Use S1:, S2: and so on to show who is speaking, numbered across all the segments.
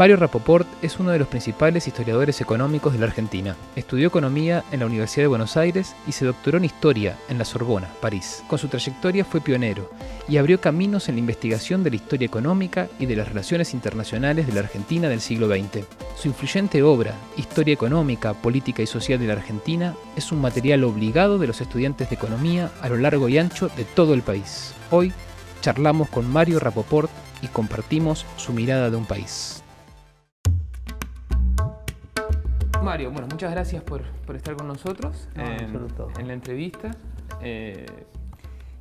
S1: Mario Rapoport es uno de los principales historiadores económicos de la Argentina. Estudió economía en la Universidad de Buenos Aires y se doctoró en historia en la Sorbona, París. Con su trayectoria fue pionero y abrió caminos en la investigación de la historia económica y de las relaciones internacionales de la Argentina del siglo XX. Su influyente obra, Historia económica, política y social de la Argentina, es un material obligado de los estudiantes de economía a lo largo y ancho de todo el país. Hoy charlamos con Mario Rapoport y compartimos su mirada de un país. Mario, bueno, muchas gracias por estar con nosotros en la entrevista.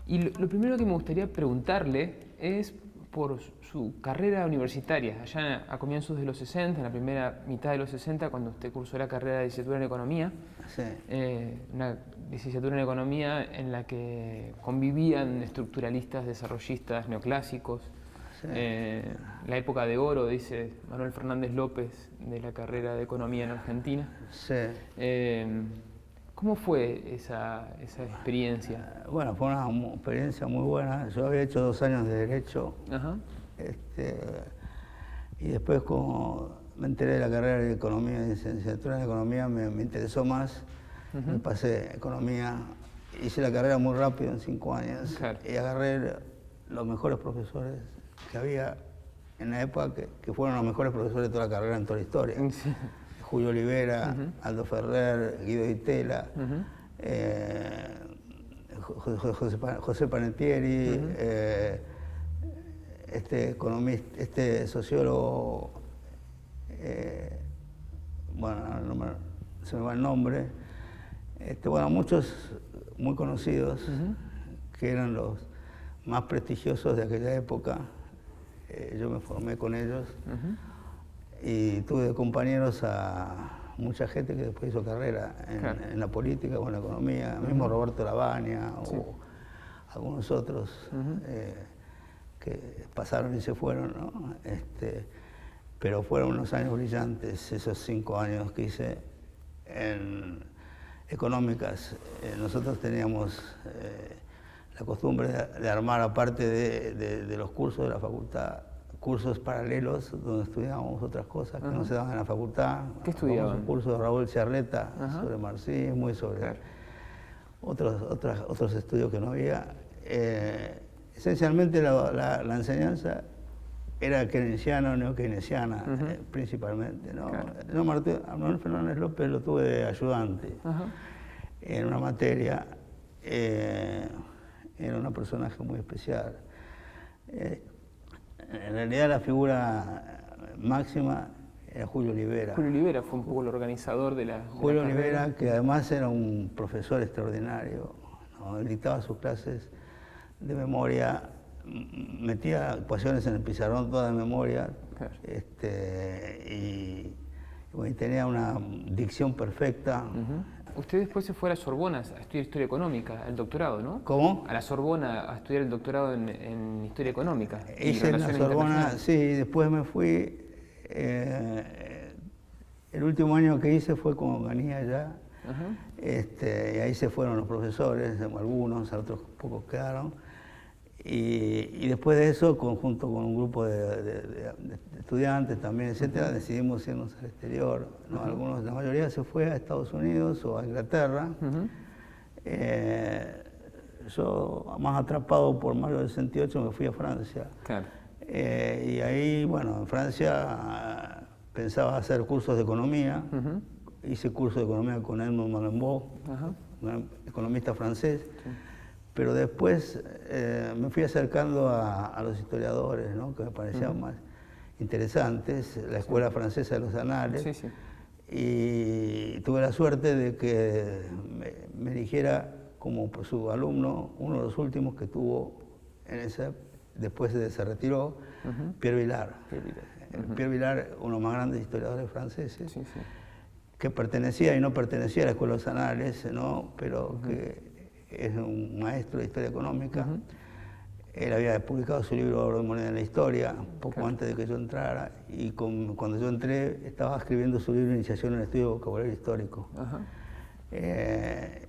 S1: Y lo primero que me gustaría preguntarle es por su carrera universitaria, allá a comienzos de los 60, en la primera mitad de los 60, cuando usted cursó la carrera de licenciatura en Economía. Sí. Una licenciatura en Economía en la que convivían estructuralistas, desarrollistas, neoclásicos. Sí. La época de oro, dice Manuel Fernández López, de la carrera de Economía en Argentina. Sí. ¿Cómo fue esa experiencia?
S2: Bueno, fue una experiencia muy buena. Yo había hecho 2 años de Derecho. Ajá. Y después, como me enteré de la carrera de Economía y licenciatura en Economía, me interesó más. Uh-huh. Me pasé Economía, hice la carrera muy rápido, en 5 años. Claro. Y agarré los mejores profesores que había en la época, que fueron los mejores profesores de toda la carrera en toda la historia. Sí. Julio Olivera, uh-huh. Aldo Ferrer, Guido Di Tella, uh-huh. José Panettieri, uh-huh. Este sociólogo, bueno, se me va el nombre, bueno, muchos muy conocidos, uh-huh. que eran los más prestigiosos de aquella época. Yo me formé con ellos. Uh-huh. Y tuve de compañeros a mucha gente que después hizo carrera en la política o en la economía, uh-huh. mismo Roberto Lavagna, sí. o algunos otros, uh-huh. Que pasaron y se fueron, ¿no? Pero fueron unos años brillantes, esos 5 años que hice en económicas. Nosotros teníamos la costumbre de armar, aparte de los cursos de la facultad, cursos paralelos donde estudiábamos otras cosas que uh-huh. no se daban en la facultad.
S1: ¿Qué estudiaban?
S2: Un curso de Raúl Ciarleta uh-huh. sobre marxismo y sobre otros estudios que no había. Esencialmente la enseñanza era keynesiana o neokeynesiana, uh-huh. Principalmente, ¿no? Claro. A Manuel Fernández López lo tuve de ayudante uh-huh. en una materia. Era un personaje muy especial. En realidad la figura máxima era Julio Olivera.
S1: Julio Olivera fue un poco el organizador de la
S2: Julio Olivera, que además era un profesor extraordinario, ¿no? Él dictaba sus clases de memoria, metía ecuaciones en el pizarrón toda de memoria, claro. Y tenía una dicción perfecta.
S1: Uh-huh. Usted después se fue a la Sorbona a estudiar Historia Económica, el doctorado, ¿no?
S2: ¿Cómo?
S1: A la Sorbona a estudiar el doctorado en Historia Económica.
S2: Hice en la Sorbona, sí, después me fui. El último año que hice fue con Ganía ya. Uh-huh. Y ahí se fueron los profesores, algunos, otros pocos quedaron. Y después de eso, junto con un grupo de estudiantes también, etcétera, uh-huh. decidimos irnos al exterior, ¿no? Uh-huh. La mayoría se fue a Estados Unidos o a Inglaterra. Uh-huh. Yo, más atrapado por mayo del 68, me fui a Francia. Claro. Y ahí, bueno, en Francia pensaba hacer cursos de economía. Uh-huh. Hice curso de economía con Edmond Malembo, uh-huh. un economista francés. Sí. Pero después me fui acercando a los historiadores, ¿no? Que me parecían uh-huh. más interesantes, la Escuela Francesa de los Anales. Sí, sí. Y tuve la suerte de que me eligiera como su alumno, uno de los últimos que tuvo después se retiró, uh-huh. Pierre Vilar. Uh-huh. Pierre Vilar, uno de los más grandes historiadores franceses, sí, sí. que pertenecía y no pertenecía a la Escuela de los Anales, ¿no? Pero uh-huh. que es un maestro de historia económica. Uh-huh. Él había publicado su libro Oro y Moneda en la Historia, poco claro. antes de que yo entrara, y cuando yo entré estaba escribiendo su libro Iniciación en el Estudio de Vocabulario Histórico. Uh-huh.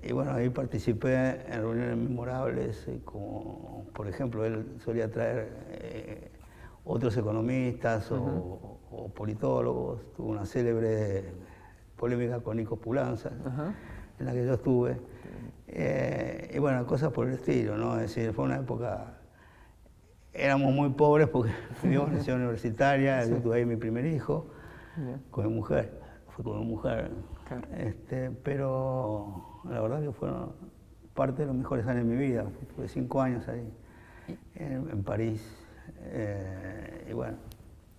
S2: Y bueno, ahí participé en reuniones memorables, como por ejemplo él solía traer otros economistas uh-huh. o politólogos, tuvo una célebre polémica con Nico Pulanza, en la que yo estuve, y bueno, cosas por el estilo, ¿no? Es decir, fue una época, éramos muy pobres porque vivíamos en la ciudad universitaria, yo tuve ahí mi primer hijo, con mi mujer, fue con mi mujer, claro. Pero la verdad que fueron parte de los mejores años de mi vida, tuve 5 años ahí, en París, y bueno.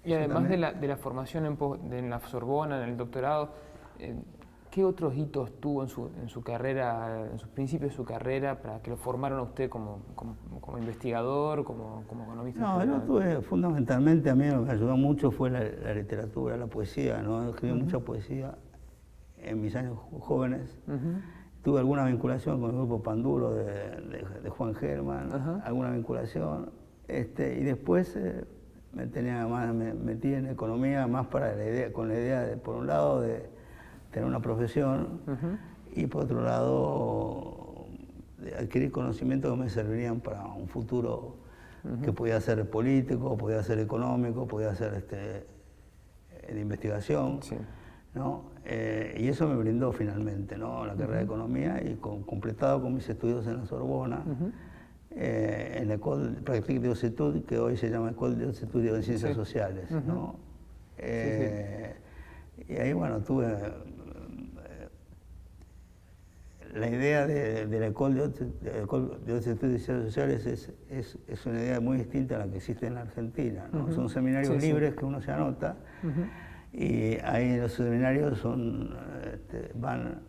S1: Y además de la formación en la Sorbona, en el doctorado, ¿qué otros hitos tuvo en su carrera, en sus principios de su carrera, para que lo formaron a usted como investigador, como economista?
S2: No, yo tuve, fundamentalmente, a mí lo que me ayudó mucho fue la literatura, la poesía, ¿no? Escribí mucha poesía en mis años jóvenes. Tuve alguna vinculación con el grupo Panduro de Juan Gelman, alguna vinculación, y después me metí en economía más con la idea de, por un lado, de tener una profesión y por otro lado de adquirir conocimientos que me servirían para un futuro que podía ser político, podía ser económico, podía ser de investigación, ¿no? Y eso me brindó finalmente, ¿no? La carrera de economía y completado con mis estudios en la Sorbona, en la École Pratique des Études, que hoy se llama École des Études de Ciencias Sociales, ¿no? Y ahí, bueno, tuve la idea de la École des Études de Ciencias Sociales es una idea muy distinta a la que existe en la Argentina, ¿no? Son seminarios libres que uno se anota, y ahí en los seminarios van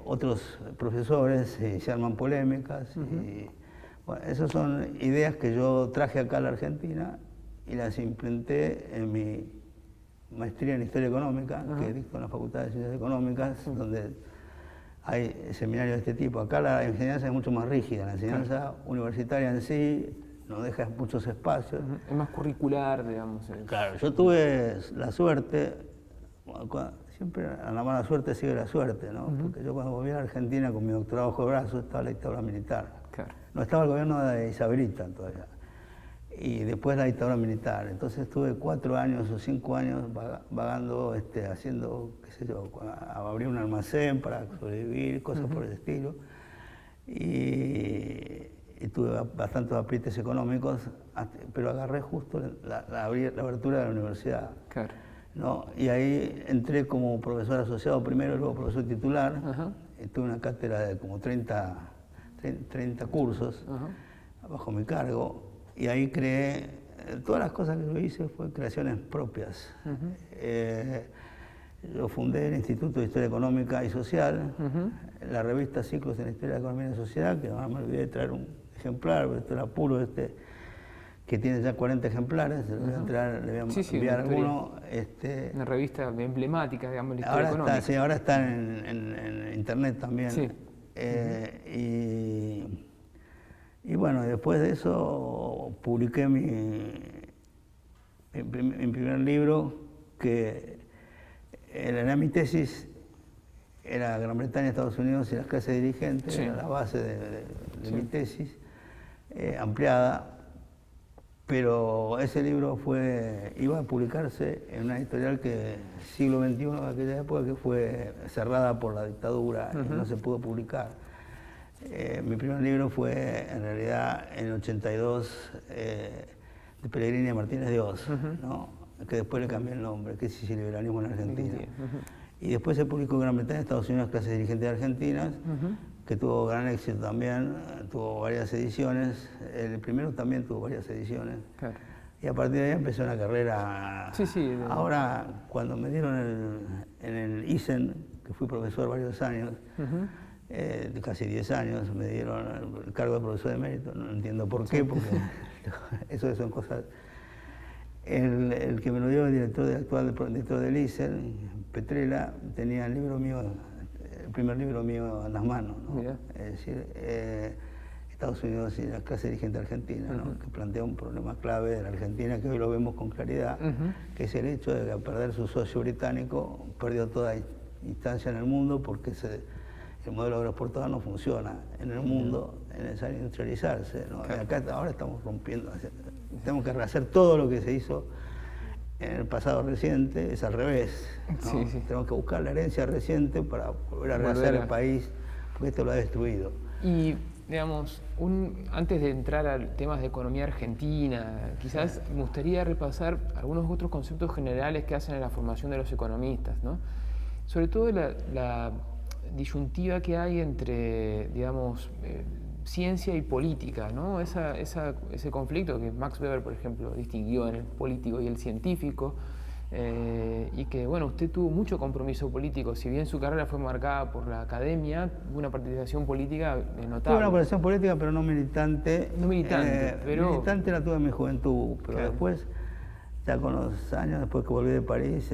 S2: otros profesores y se arman polémicas. Y, bueno, esas son ideas que yo traje acá a la Argentina y las implementé en mi maestría en Historia Económica, que dicto en la Facultad de Ciencias Económicas, donde hay seminarios de este tipo. Acá la enseñanza es mucho más rígida, la enseñanza universitaria en sí no deja muchos espacios.
S1: Es más curricular, digamos.
S2: Claro, yo tuve la suerte, siempre a la mala suerte sigue la suerte, ¿no? Porque yo cuando volví a la Argentina con mi doctorado bajo el brazo estaba la dictadura militar. No estaba el gobierno de Isabelita todavía. Y después la dictadura militar. Entonces estuve 4 años o 5 años vagando, haciendo, qué sé yo, abrir un almacén para sobrevivir, cosas por el estilo. Y tuve bastantes aprietes económicos, pero agarré justo la abertura de la universidad. Claro. ¿No? Y ahí entré como profesor asociado primero, luego profesor titular. Tuve una cátedra de como 30 cursos bajo mi cargo. Y ahí creé, todas las cosas que yo hice fue creaciones propias. Yo fundé el Instituto de Historia Económica y Social, la revista Ciclos en la Historia de la Economía y la Sociedad, que ahora me olvidé de traer un ejemplar, pero esto era puro, que tiene ya 40 ejemplares, le voy a enviar alguno.
S1: Una revista emblemática, digamos, de la historia económica.
S2: Ahora está en internet también. Y bueno, después de eso publiqué mi primer libro, que era mi tesis, era Gran Bretaña, Estados Unidos y las clases dirigentes, era la base de mi tesis, ampliada, pero ese libro iba a publicarse en una editorial que siglo XXI de aquella época, que fue cerrada por la dictadura y no se pudo publicar. Mi primer libro fue, en realidad, en el 82, de Pellegrini y Martínez de Oz, ¿no? Que después le cambié el nombre, Crisis y Liberalismo en Argentina. Y después se publicó en Gran Bretaña, Estados Unidos, Clases Dirigentes Argentinas, que tuvo gran éxito también, tuvo varias ediciones. El primero también tuvo varias ediciones. Claro. Y a partir de ahí empezó una carrera. Ahora, cuando me dieron en el ISEN, que fui profesor varios años, de casi 10 años, me dieron el cargo de profesor de mérito. No entiendo por qué, porque eso son cosas. El que me lo dio, el actual director del ISEN, Petrella, tenía el libro mío, el primer libro mío en las manos, ¿no? Es decir, Estados Unidos y la clase dirigente argentina, ¿no? Que plantea un problema clave de la Argentina que hoy lo vemos con claridad, que es el hecho de que al perder su socio británico perdió toda instancia en el mundo, porque el modelo agroexportador no funciona en el mundo, es necesario industrializarse, ¿no? Acá ahora estamos rompiendo, tenemos que rehacer todo lo que se hizo en el pasado reciente es al revés, ¿no?
S1: Sí, sí.
S2: Tenemos que buscar la herencia reciente para volver a rehacer el país, porque esto lo ha destruido.
S1: Y, digamos, antes de entrar a temas de economía argentina, quizás me gustaría repasar algunos otros conceptos generales que hacen en la formación de los economistas, ¿no? Sobre todo la disyuntiva que hay entre, digamos, ciencia y política, ¿no? Ese conflicto que Max Weber, por ejemplo, distinguió en el político y el científico, y que, bueno, usted tuvo mucho compromiso político. Si bien su carrera fue marcada por la academia, hubo una participación política notable.
S2: Tuve una participación política, pero no militante.
S1: No militante, pero...
S2: Militante la tuve en mi juventud, pero
S1: claro.
S2: Después, ya con los años, después que volví de París,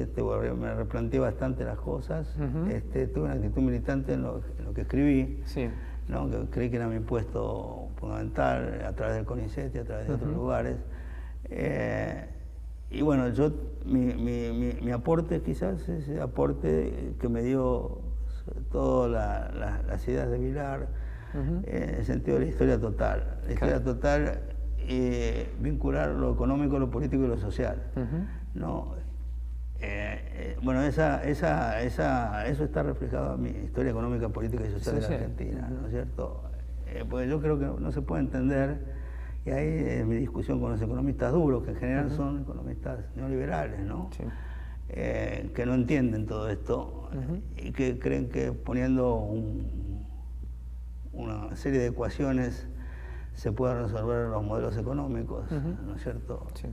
S2: me replanteé bastante las cosas. Tuve una actitud militante en lo que escribí.
S1: Sí.
S2: ¿No? Que creí que era mi puesto fundamental a través del CONICET y a través de otros lugares. Y bueno, mi aporte quizás, ese aporte que me dio todas las ideas de Vilar, en el sentido de la historia total. La historia total, vincular lo económico, lo político y lo social. ¿No? Bueno, eso está reflejado en mi historia económica, política y social de la Argentina, ¿no es cierto? Pues yo creo que no se puede entender, y ahí es mi discusión con los economistas duros, que en general son economistas neoliberales, ¿no? Sí. Que no entienden todo esto y que creen que poniendo una serie de ecuaciones se pueden resolver los modelos económicos, ¿no es cierto? Sí.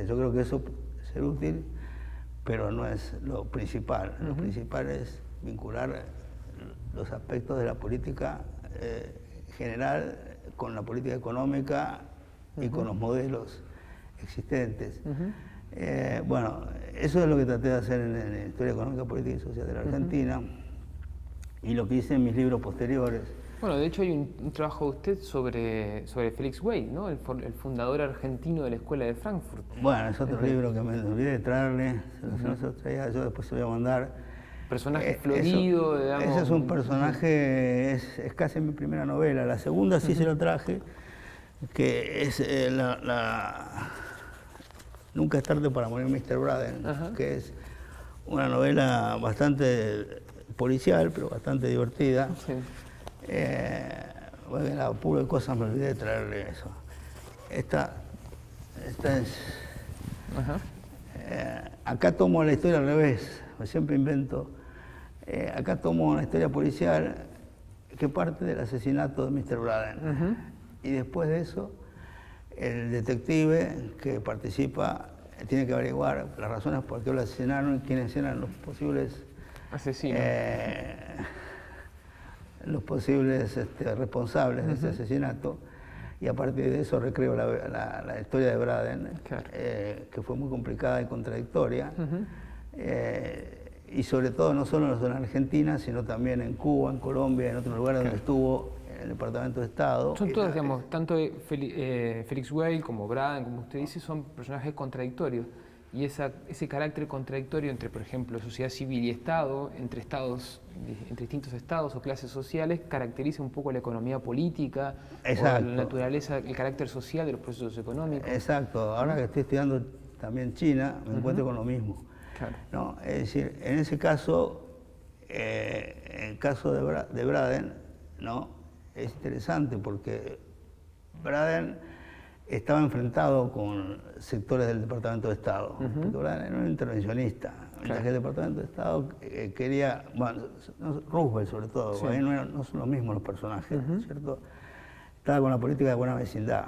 S2: Yo creo que eso puede ser útil, pero no es lo principal. Lo principal es vincular los aspectos de la política general con la política económica y con los modelos existentes. Bueno, eso es lo que traté de hacer en la historia económica, política y social de la Argentina, y lo que hice en mis libros posteriores.
S1: Bueno, de hecho hay un trabajo de usted sobre Felix Weil, ¿no? El fundador argentino de la Escuela de Frankfurt.
S2: Bueno, es otro libro que me olvidé de traerle, yo después se lo voy a mandar.
S1: Personaje florido, digamos.
S2: Ese es un personaje, es casi mi primera novela. La segunda sí se lo traje, que es Nunca es tarde para morir, Mr. Braden, que es una novela bastante policial, pero bastante divertida. Sí. Bueno, la pura de cosas me olvidé de traerle eso. Esta es... acá tomo la historia al revés, siempre invento. Acá tomo una historia policial que parte del asesinato de Mr. Braden. Y después de eso, el detective que participa tiene que averiguar las razones por qué lo asesinaron y quiénes eran los posibles
S1: asesinos.
S2: Los posibles responsables de ese asesinato, y a partir de eso recreo la historia de Braden, claro. Que fue muy complicada y contradictoria, y sobre todo no solo en Argentina, sino también en Cuba, en Colombia, en otros lugares donde estuvo en el Departamento de Estado.
S1: Son todos, digamos, tanto Felix Weil como Braden, como usted dice, son personajes contradictorios. Y ese carácter contradictorio entre, por ejemplo, sociedad civil y Estado, entre distintos estados o clases sociales, caracteriza un poco la economía política, o la naturaleza, el carácter social de los procesos económicos.
S2: Exacto. Ahora que estoy estudiando también China, me encuentro con lo mismo. Claro. ¿No? Es decir, en ese caso, el caso de Braden, ¿no? Es interesante porque Braden estaba enfrentado con sectores del Departamento de Estado, porque Braden era un intervencionista, mientras que el Departamento de Estado quería, bueno, Roosevelt sobre todo, ahí no son los mismos los personajes, ¿cierto? Estaba con la política de buena vecindad,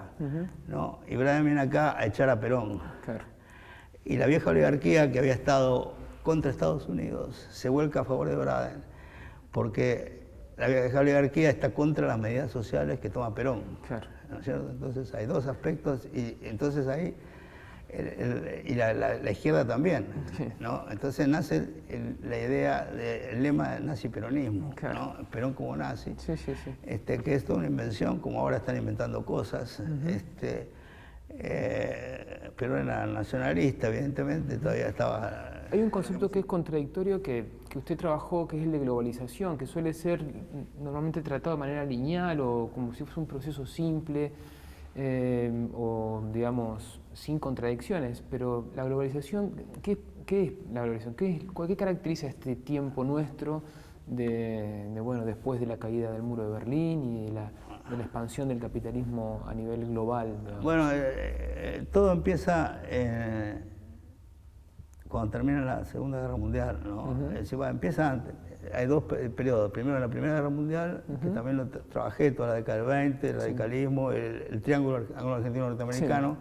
S2: ¿no? Y Braden viene acá a echar a Perón. Claro. Y la vieja oligarquía que había estado contra Estados Unidos se vuelca a favor de Braden, porque la vieja oligarquía está contra las medidas sociales que toma Perón. Claro. ¿No es cierto? Entonces hay dos aspectos, y entonces ahí la izquierda también, ¿no? Entonces nace la idea del lema del nazi-peronismo, claro. ¿No? Perón como nazi, que es toda una invención, como ahora están inventando cosas. Perón era nacionalista, evidentemente, todavía estaba...
S1: Hay un concepto que es contradictorio que usted trabajó, que es el de globalización, que suele ser normalmente tratado de manera lineal o como si fuese un proceso simple. o digamos sin contradicciones, pero la globalización, ¿qué es la globalización? ¿Qué caracteriza este tiempo nuestro bueno, después de la caída del muro de Berlín y de la expansión del capitalismo a nivel global? Digamos?
S2: Bueno, todo empieza cuando termina la Segunda Guerra Mundial, ¿no? Empieza antes. Hay dos periodos. Primero, la Primera Guerra Mundial, que también lo trabajé toda la década del 20, el radicalismo, el triángulo anglo-argentino-norteamericano.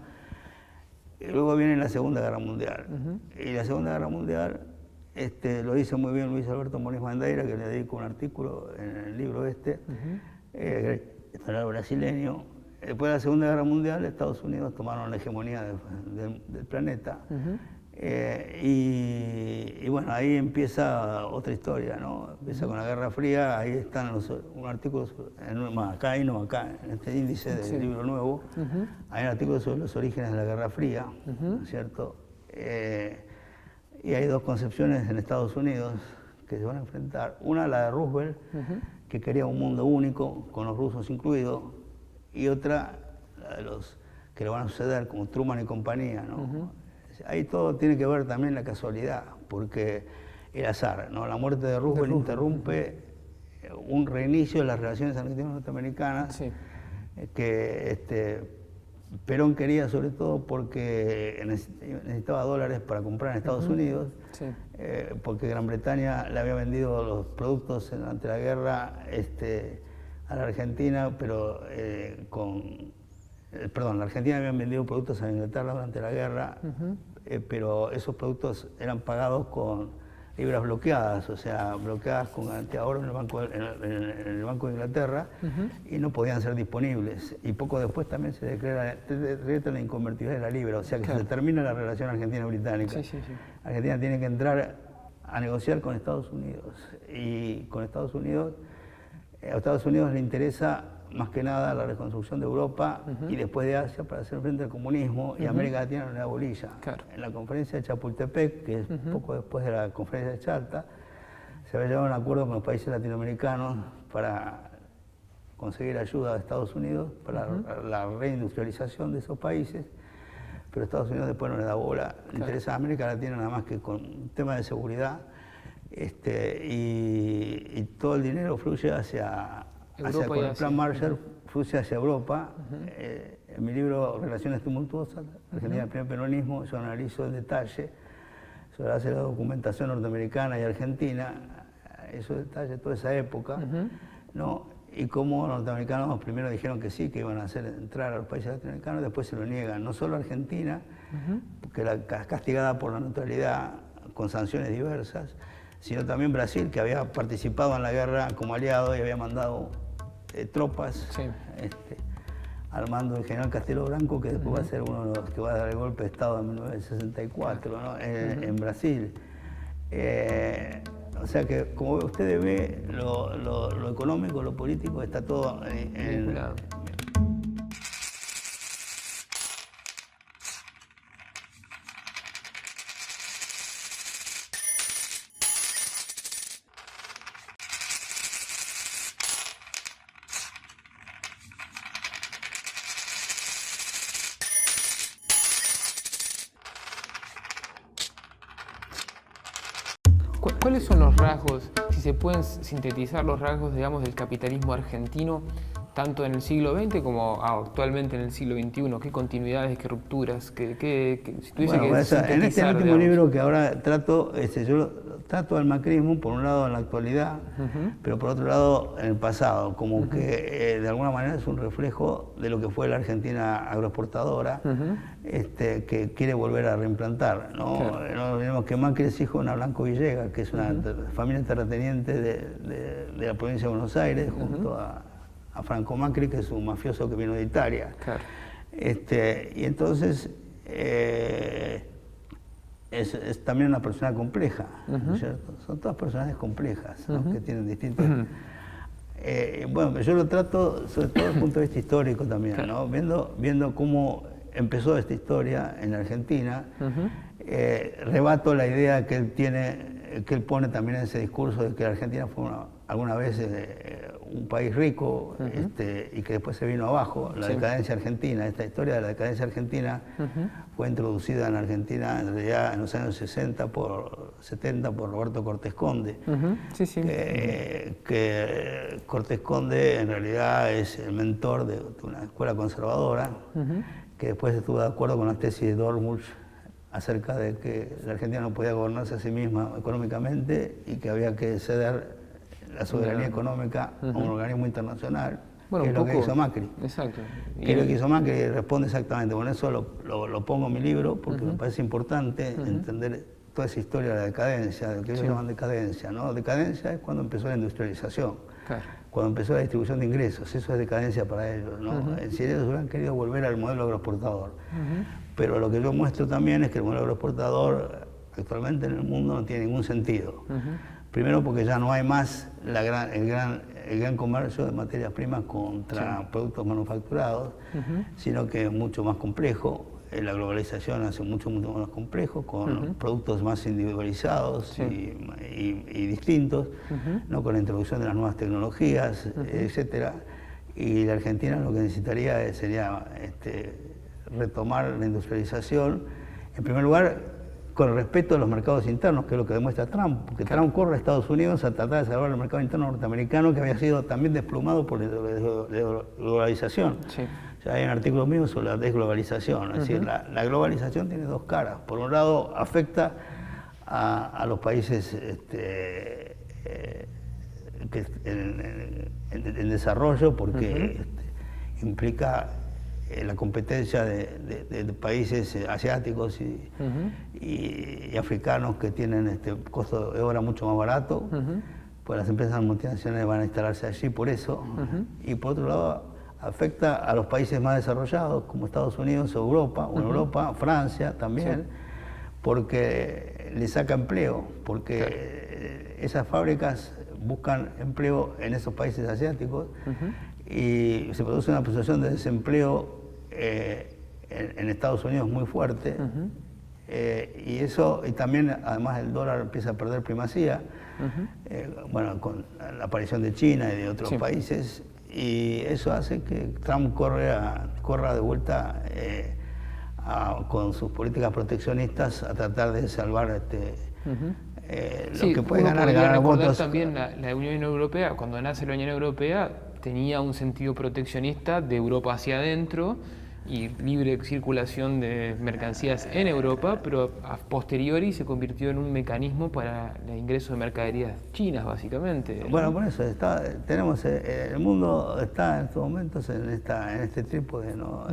S2: Y luego viene la Segunda Guerra Mundial. Y la Segunda Guerra Mundial lo dice muy bien Luis Alberto Muniz Bandeira, que le dedico un artículo en el libro historiador brasileño. Después de la Segunda Guerra Mundial, Estados Unidos tomaron la hegemonía del planeta. Y bueno, ahí empieza otra historia, ¿no? Empieza con la Guerra Fría, ahí están un artículo, acá en este índice del libro nuevo, hay un artículo sobre los orígenes de la Guerra Fría, ¿no es cierto? Y hay dos concepciones en Estados Unidos que se van a enfrentar. Una, la de Roosevelt, que quería un mundo único, con los rusos incluidos, y otra, la de los que le van a suceder, como Truman y compañía, ¿no? Ahí todo tiene que ver también la casualidad, porque el azar, ¿no? La muerte de Roosevelt interrumpe un reinicio de las relaciones argentino-norteamericanas que Perón quería, sobre todo porque necesitaba dólares para comprar en Estados Unidos, porque Gran Bretaña le había vendido los productos durante la guerra a la Argentina, pero la Argentina había vendido productos a Inglaterra durante la guerra, pero esos productos eran pagados con libras bloqueadas, o sea, bloqueadas con garantía de oro en el Banco de Inglaterra, y no podían ser disponibles. Y poco después también se decreta la inconvertibilidad de la libra, o sea que se termina la relación argentina-británica. Argentina tiene que entrar a negociar con Estados Unidos, y con Estados Unidos, a Estados Unidos le interesa más que nada la reconstrucción de Europa y después de Asia para hacer frente al comunismo, y América Latina no le da bolilla. En la conferencia de Chapultepec, que es poco después de la conferencia de Chalta, se había llegado a un acuerdo con los países latinoamericanos para conseguir ayuda de Estados Unidos para la reindustrialización de esos países, pero Estados Unidos después no le da bola. Le interesa a América Latina nada más que con temas de seguridad, y todo el dinero fluye con el plan Marshall, fluye hacia Europa. En mi libro Relaciones tumultuosas, Argentina el primer peronismo, yo analizo el detalle sobre la documentación norteamericana y argentina, esos detalles, toda esa época, ¿no? Y cómo los norteamericanos primero dijeron que sí, que iban a hacer entrar a los países latinoamericanos, después se lo niegan. No solo Argentina, que era castigada por la neutralidad con sanciones diversas, sino también Brasil, que había participado en la guerra como aliado y había mandado tropas al mando del general Castelo Branco, que después va a ser uno de los que va a dar el golpe de Estado en 1964, ¿no? en Brasil. O sea que, como ustedes ven, lo económico, lo político, está todo en
S1: ¿Cuáles son los rasgos, si se pueden sintetizar los rasgos, digamos, del capitalismo argentino, tanto en el siglo XX como actualmente en el siglo XXI? ¿Qué continuidades, qué rupturas? Si tuviese que sintetizar,
S2: en este último libro que ahora trato, yo trato al macrismo, por un lado en la actualidad, pero por otro lado en el pasado, como que de alguna manera es un reflejo de lo que fue la Argentina agroexportadora, que quiere volver a reimplantar, ¿no? No olvidemos que Macri es hijo de una Blanco Villegas, que es una familia terrateniente de la provincia de Buenos Aires, junto a Franco Macri, que es un mafioso que vino de Italia. Y entonces es también una persona compleja, ¿no es cierto? Son todas personajes complejas, ¿no? Que tienen distintos... bueno, yo lo trato sobre todo desde el punto de vista histórico también, ¿no? Viendo cómo empezó esta historia en la Argentina, rebato la idea que él pone también en ese discurso de que la Argentina fue alguna vez un país rico y que después se vino abajo, la decadencia argentina. Esta historia de la decadencia argentina fue introducida en Argentina en realidad en los años 70 por Roberto Cortés Conde. Que Cortés Conde en realidad es el mentor de una escuela conservadora que después estuvo de acuerdo con la tesis de Dortmund acerca de que la Argentina no podía gobernarse a sí misma económicamente y que había que ceder la soberanía económica a un organismo internacional, que es lo que hizo Macri.
S1: Exacto.
S2: Que es lo que hizo Macri responde exactamente. Bueno, eso lo pongo en mi libro porque me parece importante entender toda esa historia de la decadencia, de lo que ellos llaman decadencia, ¿no? Decadencia es cuando empezó la industrialización, cuando empezó la distribución de ingresos, eso es decadencia para ellos, ¿no? Si ellos hubieran querido volver al modelo agroexportador. Pero lo que yo muestro también es que el modelo agroexportador actualmente en el mundo no tiene ningún sentido. Primero porque ya no hay más el gran comercio de materias primas contra productos manufacturados, sino que es mucho más complejo. La globalización hace mucho más complejo, con productos más individualizados y distintos, ¿no? Con la introducción de las nuevas tecnologías, etcétera. Y la Argentina lo que necesitaría sería retomar la industrialización, en primer lugar, con el respeto a los mercados internos, que es lo que demuestra Trump, porque Trump corre a Estados Unidos a tratar de salvar el mercado interno norteamericano, que había sido también desplumado por la globalización. O sea, hay un artículo mío sobre la desglobalización, es decir, la globalización tiene dos caras. Por un lado, afecta a los países en desarrollo, porque implica la competencia de países asiáticos y africanos que tienen costo de obra mucho más barato, pues las empresas multinacionales van a instalarse allí por eso. Y por otro lado, afecta a los países más desarrollados, como Estados Unidos o Europa, Francia también, porque le saca empleo, porque esas fábricas buscan empleo en esos países asiáticos y se produce una situación de desempleo en Estados Unidos muy fuerte, y también además el dólar empieza a perder primacía, bueno, con la aparición de China y de otros países, y eso hace que Trump corra de vuelta con sus políticas proteccionistas a tratar de salvar lo que puede ganar votos.
S1: También la Unión Europea, cuando nace la Unión Europea, tenía un sentido proteccionista de Europa hacia adentro y libre circulación de mercancías en Europa, pero a posteriori se convirtió en un mecanismo para el ingreso de mercaderías chinas, básicamente, ¿no?
S2: Bueno, por eso el mundo está en estos momentos en este trípode, ¿no?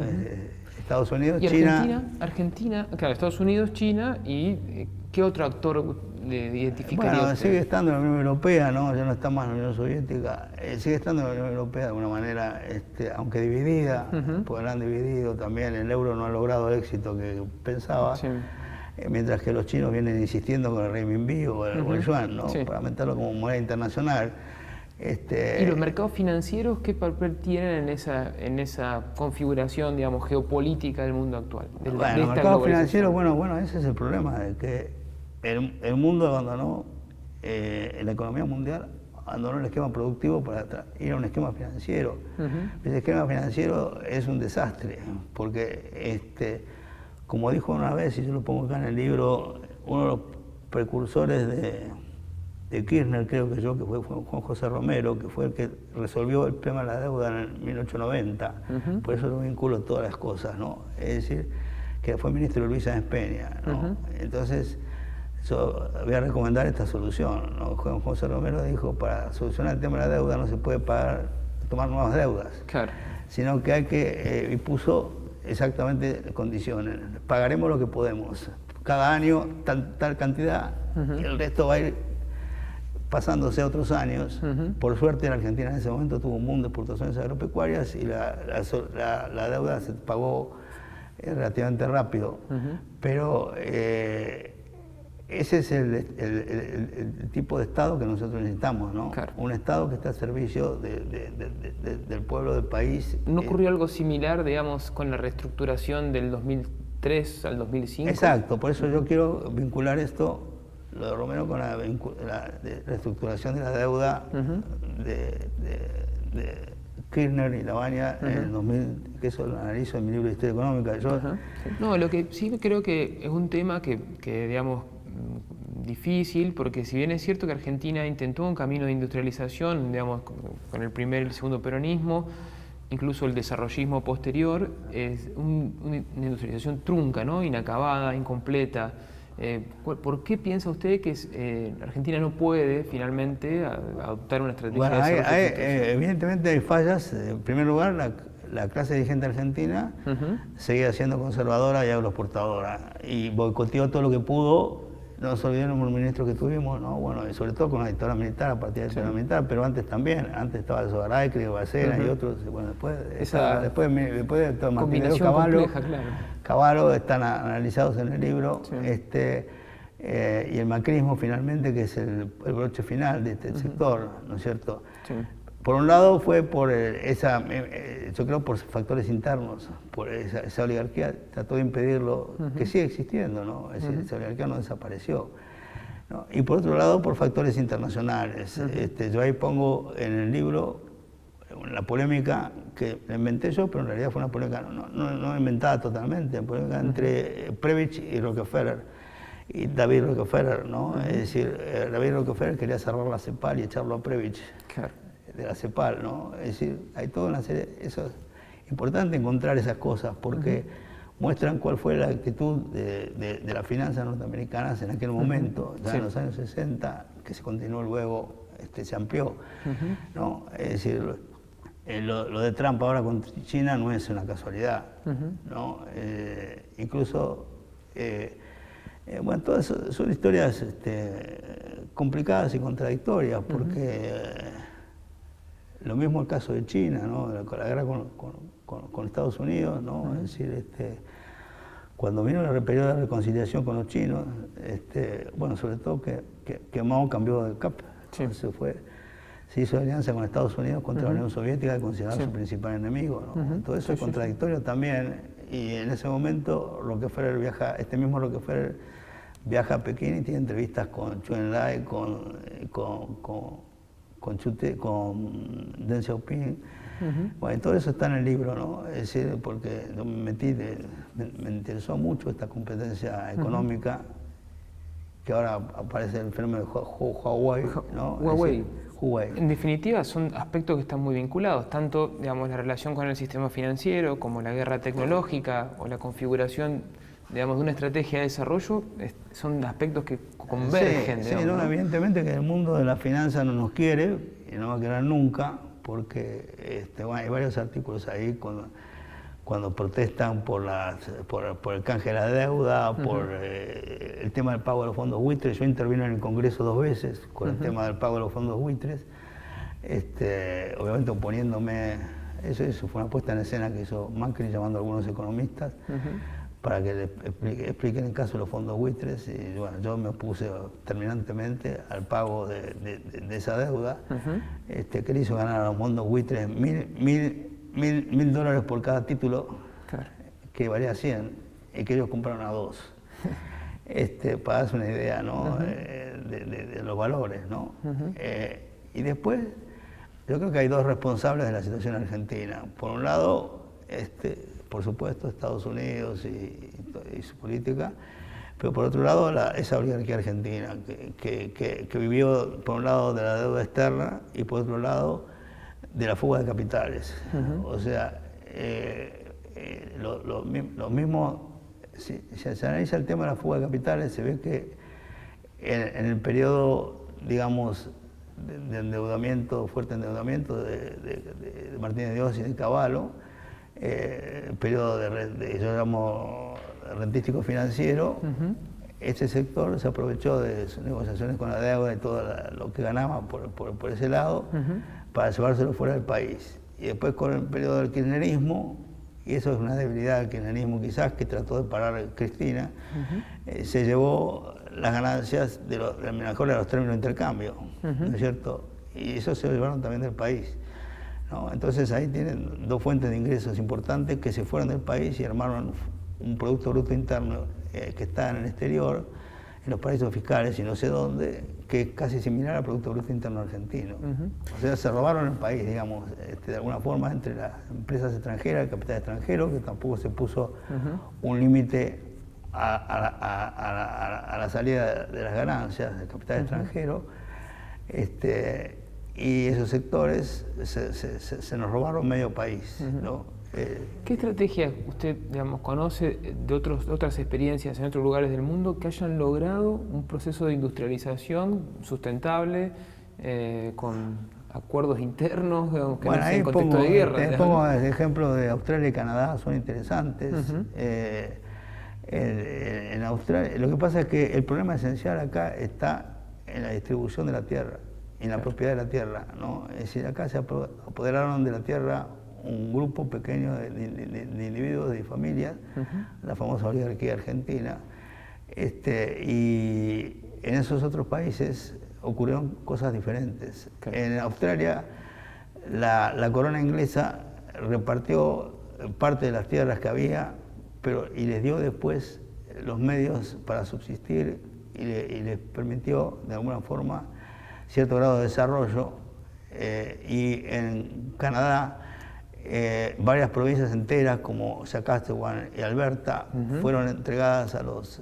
S2: Estados Unidos,
S1: y
S2: China.
S1: Argentina, claro, Estados Unidos, China, y ¿qué otro actor le identificaría?
S2: Bueno,
S1: usted?
S2: sigue estando en la Unión Europea, ¿no? Ya no está más en la Unión Soviética. Sigue estando en la Unión Europea de alguna manera, aunque dividida, porque la han dividido también. El euro no ha logrado el éxito que pensaba, mientras que los chinos vienen insistiendo con el renminbi o el yuan, ¿no? Para meterlo como moneda internacional.
S1: ¿Y los mercados financieros qué papel tienen en esa configuración, digamos, geopolítica del mundo actual?
S2: Los mercados financieros, bueno, ese es el problema, de que el mundo abandonó, la economía mundial abandonó el esquema productivo para ir a un esquema financiero. Ese esquema financiero es un desastre, porque, como dijo una vez, y yo lo pongo acá en el libro, uno de los precursores de Kirchner, creo que fue Juan José Romero, que fue el que resolvió el tema de la deuda en 1890. Por eso lo vinculo todas las cosas, ¿no? Es decir, que fue ministro de Luis Sáenz Peña, ¿no? Entonces, yo voy a recomendar esta solución, ¿no? Juan José Romero dijo, para solucionar el tema de la deuda no se puede tomar nuevas deudas, sino que hay que, y puso exactamente condiciones, pagaremos lo que podemos, cada año tal cantidad, y el resto va a ir pasándose a otros años. Por suerte la Argentina en ese momento tuvo un boom de exportaciones agropecuarias y la deuda se pagó relativamente rápido, pero ese es el tipo de Estado que nosotros necesitamos, ¿no? Un Estado que esté a servicio del pueblo del país.
S1: ¿No ocurrió algo similar, digamos, con la reestructuración del 2003 al 2005?
S2: Exacto, por eso yo quiero vincular esto lo de Romero con la reestructuración de la deuda de Kirchner y Lavagna en el 2000, que eso lo analizo en mi libro de Historia Económica.
S1: No, lo que sí creo que es un tema que digamos, difícil, porque si bien es cierto que Argentina intentó un camino de industrialización, digamos, con el primer y el segundo peronismo, incluso el desarrollismo posterior, es una industrialización trunca, ¿no? Inacabada, incompleta. ¿Por qué piensa usted que Argentina no puede finalmente adoptar una estrategia de desarrollo?
S2: Evidentemente hay fallas. En primer lugar, la clase dirigente argentina seguía siendo conservadora y agroexportadora y boicoteó todo lo que pudo. No nos olvidemos los ministros que tuvimos, ¿no? Bueno, y sobre todo con la dictadura militar, a partir de la dictadura militar, pero antes también. Antes estaba el Sogaray, Bacena y otros. Bueno, después de Martínez Cavallo, Cavallo están analizados en el libro. Y el macrismo finalmente, que es el broche final de este sector, ¿no es cierto? Sí. Por un lado fue por yo creo por factores internos, por esa oligarquía trató de impedirlo, que sigue existiendo, ¿no? Es decir, esa oligarquía no desapareció, ¿no? Y por otro lado por factores internacionales. Yo ahí pongo en el libro la polémica que la inventé yo, pero en realidad fue una polémica no inventada totalmente, una polémica entre Prebisch y Rockefeller. Y David Rockefeller, ¿no? Es decir, David Rockefeller quería cerrar la CEPAL y echarlo a Prebisch. Claro. De la CEPAL, ¿no? Es decir, hay toda una serie, eso es importante encontrar esas cosas porque muestran cuál fue la actitud de las finanzas norteamericanas en aquel momento, ya en los años 60, que se continuó luego, se amplió, ¿no? Es decir, lo de Trump ahora con China no es una casualidad, ¿no? Incluso, bueno, todas son historias complicadas y contradictorias porque lo mismo el caso de China, ¿no? La guerra con Estados Unidos, ¿no? Es decir, cuando vino el periodo de reconciliación con los chinos, bueno, sobre todo que Mao cambió de cap, se hizo alianza con Estados Unidos contra la Unión Soviética, que consideraba su principal enemigo, ¿no? Todo eso es contradictorio también, y en ese momento Rockefeller este mismo Rockefeller viaja a Pekín y tiene entrevistas con Zhou Enlai, con Deng Xiaoping. Bueno, todo eso está en el libro, ¿no? Es decir, porque yo me interesó mucho esta competencia económica, que ahora aparece el fenómeno de Huawei, ¿no? Huawei.
S1: En definitiva, son aspectos que están muy vinculados, tanto, digamos, la relación con el sistema financiero, como la guerra tecnológica o la configuración, digamos, de una estrategia de desarrollo, son aspectos que convergen.
S2: Sí, no, evidentemente que el mundo de la finanza no nos quiere y no va a querer nunca, porque bueno, hay varios artículos ahí cuando protestan por el canje de la deuda, por el tema del pago de los fondos buitres. Yo intervino en el Congreso 2 veces con el tema del pago de los fondos buitres, obviamente oponiéndome. Eso fue una puesta en escena que hizo Macri llamando a algunos economistas para que le expliquen el caso de los fondos buitres, y bueno, yo me opuse terminantemente al pago de esa deuda, que le hizo ganar a los fondos buitres $1.000 por cada título, claro, que valía 100, y que ellos compraron a 2. Para darse una idea, ¿no? De los valores, ¿no? Y después, yo creo que hay dos responsables de la situación argentina. Por un lado, por supuesto, Estados Unidos y su política, pero por otro lado, esa oligarquía argentina que vivió, por un lado, de la deuda externa y por otro lado, de la fuga de capitales. O sea, lo mismo, si se analiza el tema de la fuga de capitales, se ve que en el periodo, digamos, de endeudamiento, fuerte endeudamiento de Martínez de Oz y de Cavallo, el periodo yo llamo rentístico financiero, este sector se aprovechó de sus negociaciones con la deuda y todo lo que ganaba por ese lado para llevárselo fuera del país. Y después con el periodo del kirchnerismo, y eso es una debilidad del kirchnerismo quizás, que trató de parar Cristina, se llevó las ganancias de la mejor de los términos de intercambio, ¿no es cierto? Y eso se lo llevaron también del país, ¿no? Entonces ahí tienen dos fuentes de ingresos importantes que se fueron del país y armaron un Producto Bruto Interno que está en el exterior, en los paraísos fiscales y no sé dónde, que es casi similar al Producto Bruto Interno Argentino. O sea, se robaron el país, digamos, de alguna forma, entre las empresas extranjeras, el capital extranjero, que tampoco se puso un límite a la salida de las ganancias del capital extranjero, y esos sectores se nos robaron medio país, ¿no?
S1: ¿Qué estrategias usted, digamos, conoce de otras experiencias en otros lugares del mundo que hayan logrado un proceso de industrialización sustentable, con acuerdos internos, digamos, que no sea en contexto de guerra?
S2: Te pongo el ejemplo de Australia y Canadá, son interesantes. En Australia, lo que pasa es que el problema esencial acá está en la distribución de la tierra, en la propiedad de la tierra, ¿no? Es decir, acá se apoderaron de la tierra un grupo pequeño de individuos, de familias, la famosa oligarquía argentina, y en esos otros países ocurrieron cosas diferentes. En Australia, la corona inglesa repartió parte de las tierras que había, y les dio después los medios para subsistir y les permitió, de alguna forma, cierto grado de desarrollo. Y en Canadá, varias provincias enteras como Saskatchewan y Alberta fueron entregadas a los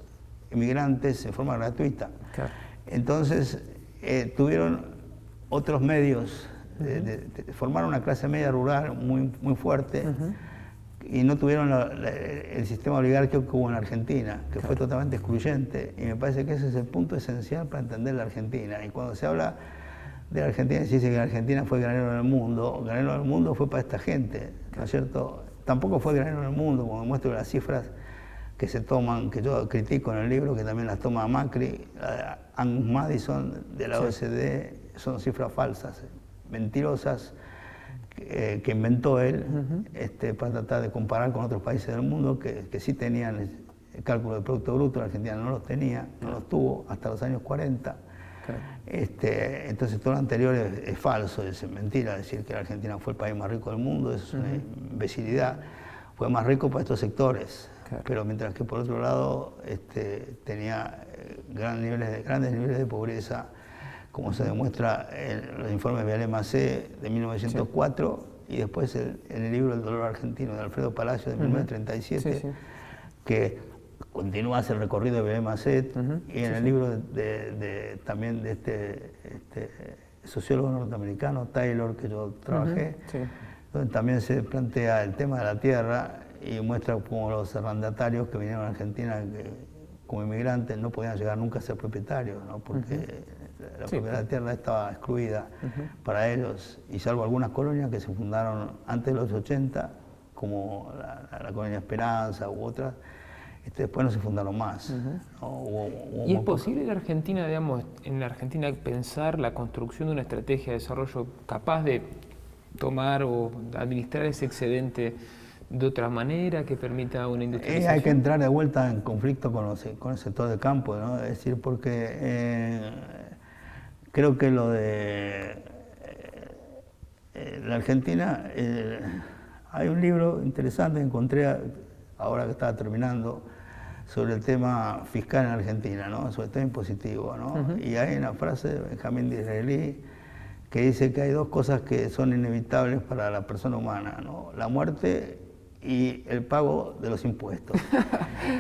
S2: inmigrantes en forma gratuita. Entonces tuvieron otros medios, formaron una clase media rural muy fuerte, y no tuvieron el sistema oligárquico que hubo en Argentina, que fue totalmente excluyente, y me parece que ese es el punto esencial para entender la Argentina. Y cuando se habla de la Argentina, se dice que la Argentina fue granero del mundo. Granero del mundo fue para esta gente, ¿no es cierto? Tampoco fue granero del mundo, como muestro las cifras que se toman, que yo critico en el libro, que también las toma Macri, Angus Madison de la OCDE, son cifras falsas, mentirosas, que inventó él, para tratar de comparar con otros países del mundo que sí tenían el cálculo del Producto Bruto. La Argentina no los tenía, no los tuvo hasta los años 40. Entonces todo lo anterior es falso, es mentira decir que la Argentina fue el país más rico del mundo, es una imbecilidad. Fue más rico para estos sectores, pero mientras que por otro lado tenía grandes niveles de pobreza, como se demuestra en los informes de Viale-Macé de 1904 y después en el libro El dolor argentino de Alfredo Palacio de 1937, que continúa ese recorrido de Viale-Macé, y en el libro también de este sociólogo norteamericano, Taylor, que yo trabajé, donde también se plantea el tema de la tierra y muestra cómo los arrendatarios que vinieron a Argentina como inmigrantes no podían llegar nunca a ser propietarios, ¿no? Porque la propiedad de la tierra estaba excluida para ellos, y salvo algunas colonias que se fundaron antes de los 80, como la colonia Esperanza u otras, después no se fundaron más. ¿No?
S1: ¿Y es posible en la Argentina, digamos, pensar la construcción de una estrategia de desarrollo capaz de tomar o administrar ese excedente de otra manera que permita una industrialización?
S2: Hay que entrar de vuelta en conflicto con el sector del campo, ¿no? Es decir, porque creo que lo de la Argentina, hay un libro interesante que encontré ahora que estaba terminando, sobre el tema fiscal en Argentina, ¿no? Sobre el tema impositivo, ¿no? Y hay una frase de Benjamín Disraeli que dice que hay dos cosas que son inevitables para la persona humana, ¿no? La muerte y el pago de los impuestos.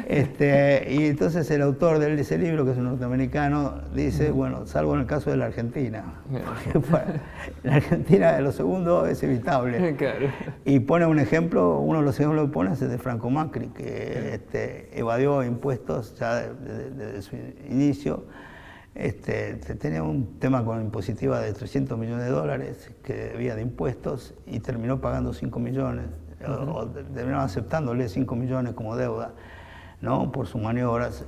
S2: Y entonces el autor de ese libro, que es un norteamericano, dice, bueno, salvo en el caso de la Argentina, porque en la Argentina lo segundo es evitable. Y pone un ejemplo, uno de los ejemplos que pone es el de Franco Macri, que evadió impuestos ya desde su inicio. Tenía un tema con impositiva de $300 millones que debía de impuestos y terminó pagando 5 millones. O terminaron aceptándole 5 millones como deuda, ¿no? Por sus maniobras,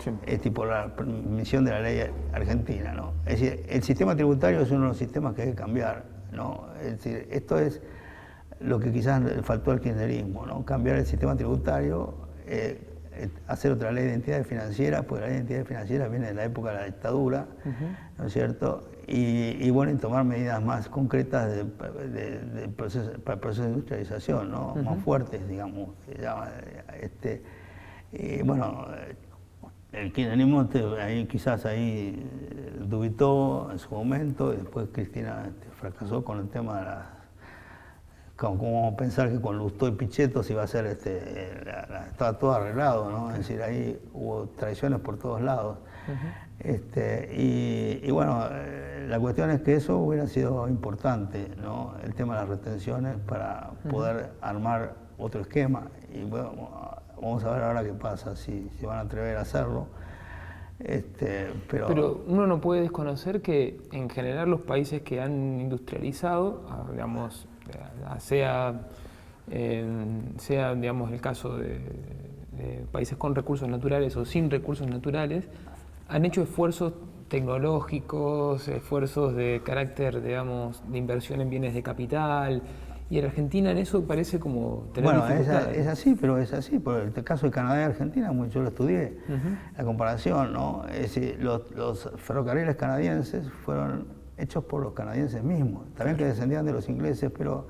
S2: por la misión de la ley argentina, ¿no? Es decir, el sistema tributario es uno de los sistemas que hay que cambiar, ¿no? Es decir, esto es lo que quizás le faltó al kirchnerismo, ¿no? Cambiar el sistema tributario, hacer otra ley de entidades financieras, porque la ley de entidades financieras viene de la época de la dictadura, ¿no es cierto? Y bueno, y tomar medidas más concretas para el proceso de industrialización, ¿no? Más fuertes, digamos. Bueno, el kirchnerismo ahí quizás dubitó en su momento, y después Cristina fracasó con el tema de cómo vamos a pensar que con Lustó y Pichetto se iba a hacer, estaba todo arreglado, ¿no? Es decir, ahí hubo traiciones por todos lados. Y bueno, la cuestión es que eso hubiera sido importante, ¿no? El tema de las retenciones para poder armar otro esquema. Y bueno, vamos a ver ahora qué pasa, si van a atrever a hacerlo.
S1: Pero uno no puede desconocer que en general los países que han industrializado, digamos, sea digamos, el caso de países con recursos naturales o sin recursos naturales, han hecho esfuerzos tecnológicos, esfuerzos de carácter, digamos, de inversión en bienes de capital. Y en Argentina en eso parece como tener dificultades.
S2: Es así, pero es así. Por el caso de Canadá y Argentina, yo lo estudié, la comparación, ¿no? Es decir, los ferrocarriles canadienses fueron hechos por los canadienses mismos. También que descendían de los ingleses, pero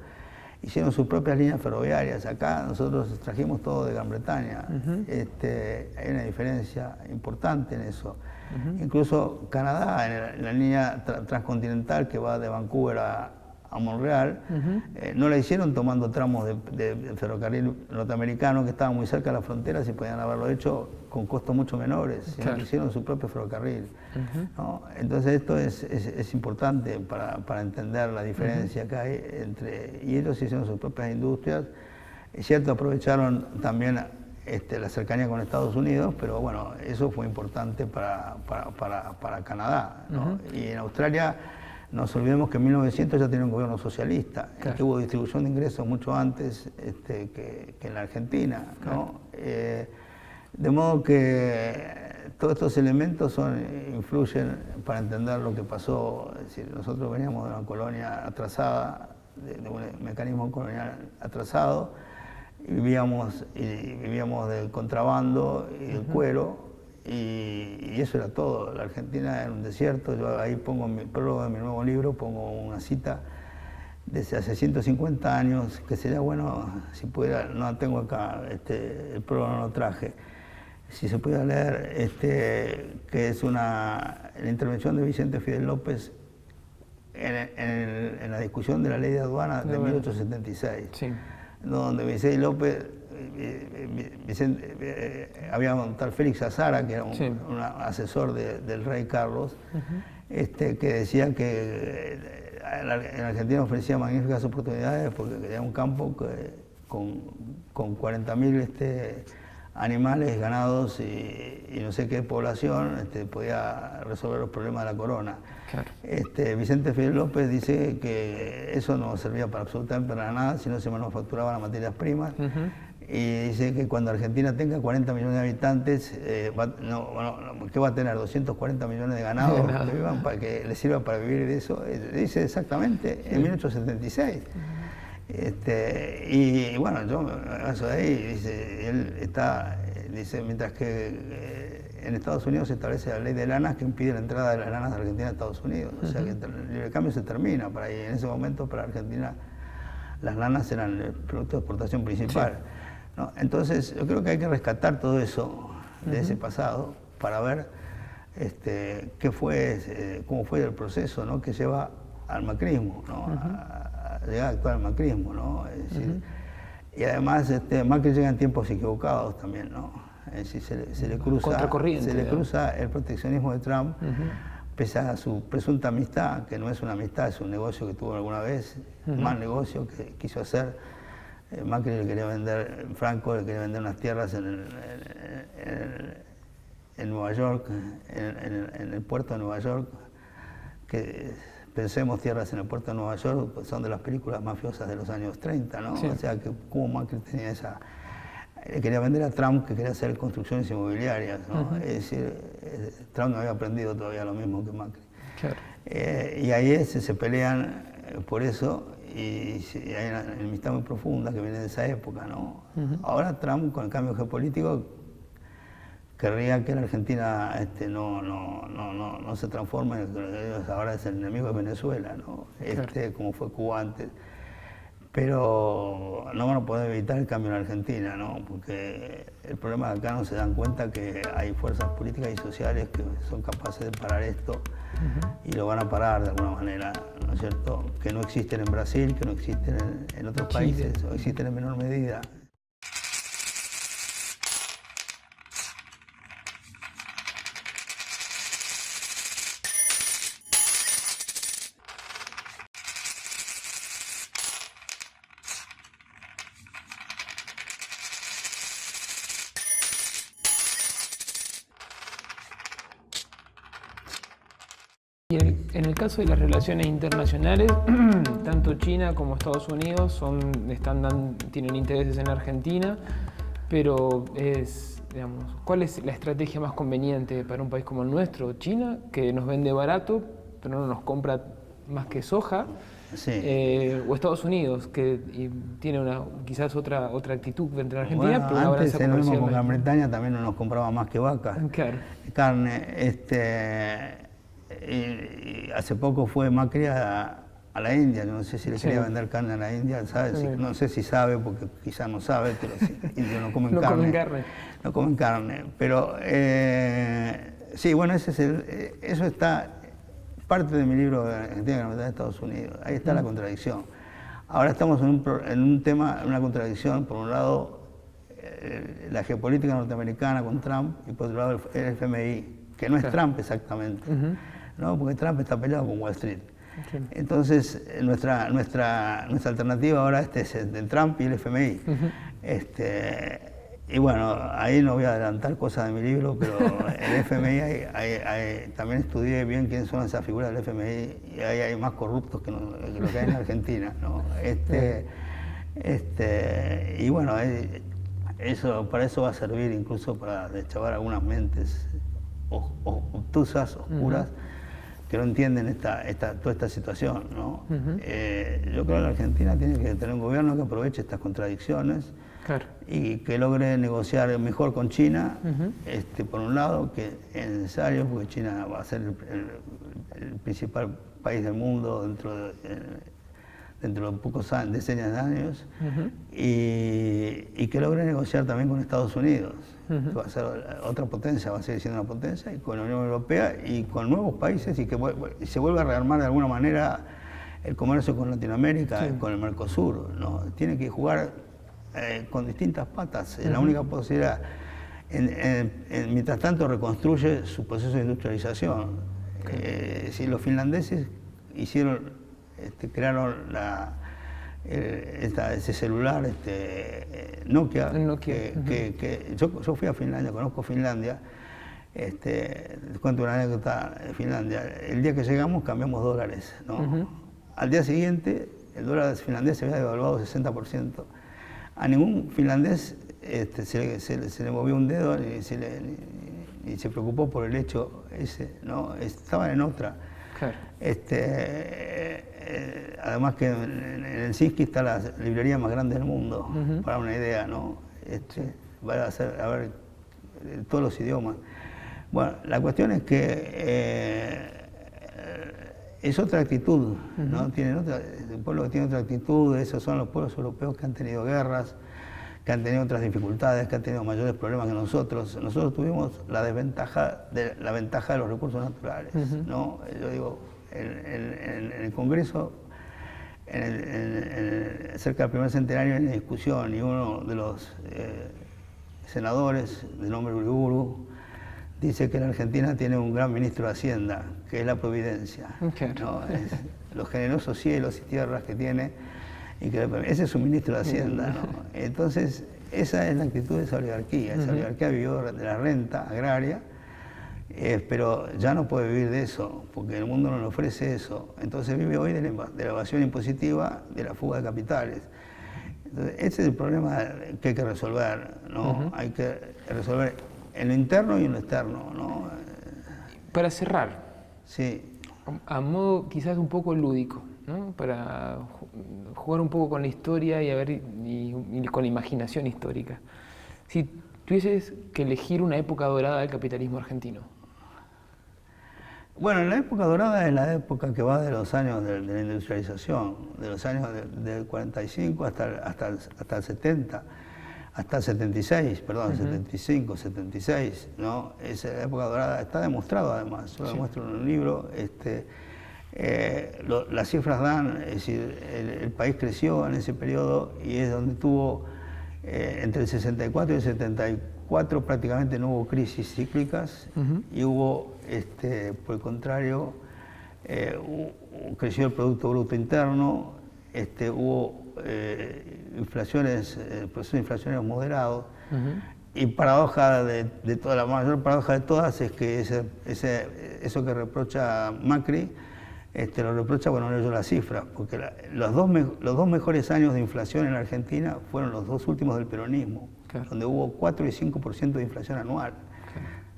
S2: hicieron sus propias líneas ferroviarias. Acá nosotros trajimos todo de Gran Bretaña. Hay una diferencia importante en eso. Incluso Canadá, en la línea transcontinental que va de Vancouver a Montreal, no la hicieron tomando tramos de ferrocarril norteamericano que estaban muy cerca de la frontera, si podían haberlo hecho con costos mucho menores, sino que hicieron su propio ferrocarril. ¿No? Entonces esto es importante para entender la diferencia que hay entre... Y ellos hicieron sus propias industrias. Es cierto, aprovecharon también la cercanía con Estados Unidos, pero bueno, eso fue importante para Canadá, ¿no? Y en Australia... No nos olvidemos que en 1900 ya tenía un gobierno socialista, que hubo distribución de ingresos mucho antes que en la Argentina, ¿no? De modo que todos estos elementos influyen para entender lo que pasó. Es decir, nosotros veníamos de una colonia atrasada, de un mecanismo colonial atrasado, y vivíamos del contrabando y del cuero. Y eso era todo. La Argentina era un desierto. Yo ahí pongo en mi prólogo de mi nuevo libro, pongo una cita desde hace 150 años, que sería bueno, si pudiera, no tengo acá, el prólogo no lo traje, si se pudiera leer, que es la intervención de Vicente Fidel López en la discusión de la ley de aduana de 1876, donde Vicente López... había un tal Félix Azara, que era un asesor del rey Carlos, que decía que en Argentina ofrecía magníficas oportunidades porque era un campo con 40.000 animales, ganados y no sé qué población, podía resolver los problemas de la corona. Vicente Fidel López dice que eso no servía para absolutamente para nada si no se manufacturaban las materias primas. Y dice que cuando Argentina tenga 40 millones de habitantes, ¿qué va a tener? 240 millones de ganados que vivan para que les sirva para vivir de eso. Dice exactamente en 1876. Y bueno, yo me baso de ahí, dice, mientras que en Estados Unidos se establece la ley de lanas que impide la entrada de las lanas de Argentina a Estados Unidos. O sea que el libre cambio se termina para ahí. En ese momento para Argentina las lanas eran el producto de exportación principal. ¿No? Entonces yo creo que hay que rescatar todo eso de ese pasado para ver cómo fue el proceso, ¿no? Que lleva al macrismo, ¿no? a llegar a actuar al macrismo, ¿no? Es decir, y además Macri llega en tiempos equivocados también, ¿no? Es decir, se le cruza el proteccionismo de Trump, pese a su presunta amistad, que no es una amistad, es un negocio que tuvo alguna vez, un mal negocio que quiso hacer. Macri le quería vender, Franco le quería vender unas tierras en Nueva York, en el puerto de Nueva York, que pensemos tierras en el puerto de Nueva York, pues son de las películas mafiosas de los años 30, ¿no? O sea, que como Macri tenía esa... Le quería vender a Trump, que quería hacer construcciones inmobiliarias, ¿no? Es decir, Trump no había aprendido todavía lo mismo que Macri. Y ahí se pelean por eso, y hay una enemistad muy profunda que viene de esa época, ¿no? Ahora Trump, con el cambio geopolítico, querría que la Argentina no se transforme, ahora es el enemigo de Venezuela, ¿no? Como fue Cuba antes. pero no van a poder evitar el cambio en Argentina, ¿no? Porque el problema es que acá no se dan cuenta que hay fuerzas políticas y sociales que son capaces de parar esto y lo van a parar de alguna manera, ¿no es cierto? Que no existen en Brasil, que no existen en otros países, o existen en menor medida.
S1: Y en el caso de las relaciones internacionales, tanto China como Estados Unidos tienen intereses en Argentina, pero digamos, ¿cuál es la estrategia más conveniente para un país como el nuestro? China, que nos vende barato, pero no nos compra más que soja,
S2: Sí.
S1: O Estados Unidos, que tiene quizás otra actitud frente a Argentina,
S2: Bueno,
S1: pero una balanza
S2: antes
S1: comercial.
S2: con Gran Bretaña también no nos compraba más que vacas,
S1: Claro.
S2: carne, y hace poco fue Macri a la India, yo no sé si le quería vender carne a la India, ¿sabes? Sí. No sé si sabe, porque quizás no sabe, pero los indios no comen carne. No comen carne, pero sí, bueno, eso está parte de mi libro de Argentina de Estados Unidos, ahí está la contradicción. Ahora estamos en un tema, una contradicción, por un lado la geopolítica norteamericana con Trump y por otro lado el FMI, que no es Trump exactamente, ¿no? Porque Trump está peleado con Wall Street. Entonces nuestra alternativa ahora es el Trump y el FMI. Y bueno, ahí no voy a adelantar cosas de mi libro, pero el FMI, también estudié bien quiénes son esas figuras del FMI, y ahí hay más corruptos que lo que hay en Argentina, ¿no? Y bueno, para eso va a servir incluso para deschavar algunas mentes obtusas, oscuras, que no entienden toda esta situación, ¿no? Yo creo que la Argentina tiene que tener un gobierno que aproveche estas contradicciones, claro, y que logre negociar mejor con China, por un lado, que es necesario, porque China va a ser el principal país del mundo dentro de pocos decenios de años, y que logre negociar también con Estados Unidos, que va a ser otra potencia, va a seguir siendo una potencia, y con la Unión Europea y con nuevos países, y que se vuelva a rearmar de alguna manera el comercio con Latinoamérica, con el Mercosur, ¿no? Tiene que jugar con distintas patas, es la única posibilidad. Mientras tanto reconstruye su proceso de industrialización. Si los finlandeses crearon ese celular Nokia, que yo fui a Finlandia, conozco Finlandia, te cuento una anécdota de Finlandia. El día que llegamos cambiamos dólares, ¿no? Al día siguiente el dólar finlandés se había devaluado 60%. A ningún finlandés se le movió un dedo ni se preocupó por el hecho ese, ¿no? Estaban en otra. Claro. Además que en Helsinki está la librería más grande del mundo, para una idea, ¿no? Va a ver todos los idiomas. Bueno, la cuestión es que es otra actitud, ¿no? Un pueblo que tiene otra actitud, esos son los pueblos europeos que han tenido guerras, que han tenido otras dificultades, que han tenido mayores problemas que nosotros. Nosotros tuvimos la ventaja de los recursos naturales, ¿no? Yo digo, en el Congreso, cerca del primer centenario hay una discusión, y uno de los senadores, de nombre Uriburu, dice que la Argentina tiene un gran ministro de Hacienda, que es la Providencia, ¿no? Los generosos cielos y tierras que tiene, ese es su ministro de Hacienda, ¿no? Entonces, esa es la actitud de esa oligarquía. Esa oligarquía vivió de la renta agraria, pero ya no puede vivir de eso, porque el mundo no le ofrece eso. Entonces vive hoy de la evasión impositiva, de la fuga de capitales. Entonces, ese es el problema que hay que resolver, ¿no? Hay que resolver en lo interno y en lo externo, ¿no?
S1: Para cerrar,
S2: sí,
S1: a modo quizás un poco lúdico, ¿no? Para jugar un poco con la historia y con la imaginación histórica. Si tuvieses que elegir una época dorada del capitalismo argentino.
S2: Bueno, la época dorada es la época que va de los años de la industrialización, de los años del 45 hasta el 70, hasta el 76, perdón, 75, 76, ¿no? Esa época dorada está demostrado además, yo lo demuestro en un libro, las cifras dan, es decir, el país creció en ese periodo y es donde tuvo, entre el 64 y el 74 prácticamente no hubo crisis cíclicas y hubo, por el contrario, creció el Producto Bruto Interno, hubo procesos inflacionarios moderados, y paradoja de toda, la mayor paradoja de todas es que eso que reprocha Macri, lo reprocha, bueno, no leyó las cifras, porque los dos mejores años de inflación en la Argentina fueron los dos últimos del peronismo, donde hubo 4 y 5% de inflación anual.